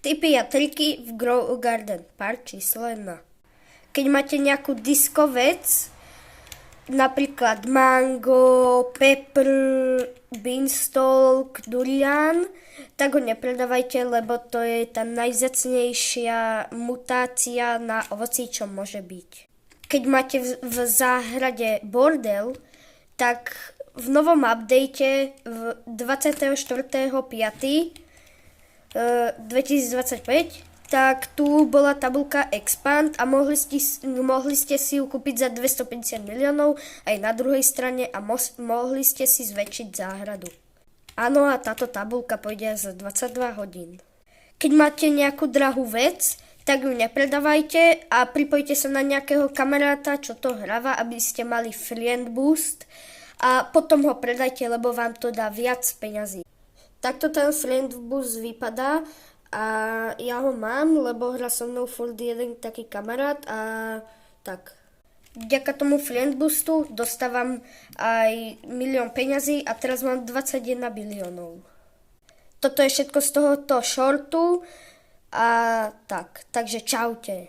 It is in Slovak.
Tipy a triky v Grow Garden. Part číslo 1. Keď máte nejakú diskovec, napríklad mango, pepper, beanstalk, durian, tak ho nepredávajte, lebo to je tá najvzácnejšia mutácia na ovoci, čo môže byť. Keď máte v záhrade bordel, tak v novom update v 24.5.2025 tak tu bola tabuľka Expand a mohli ste si ju kúpiť za 250 miliónov aj na druhej strane a mohli ste si zväčšiť záhradu. Áno, a táto tabuľka pôjde za 22 hodín. Keď máte nejakú drahú vec, tak ju nepredávajte a pripojte sa na nejakého kamaráta, čo to hráva, aby ste mali friend boost a potom ho predajte, lebo vám to dá viac peňazí. Takto ten friend boost vypadá a ja ho mám, lebo hrá so mnou furt jeden taký kamarát a tak. Vďaka tomu friend boostu dostávam aj 1 000 000 peňazí a teraz mám 21 biliónov. Toto je všetko z tohoto shortu a tak, takže čaute.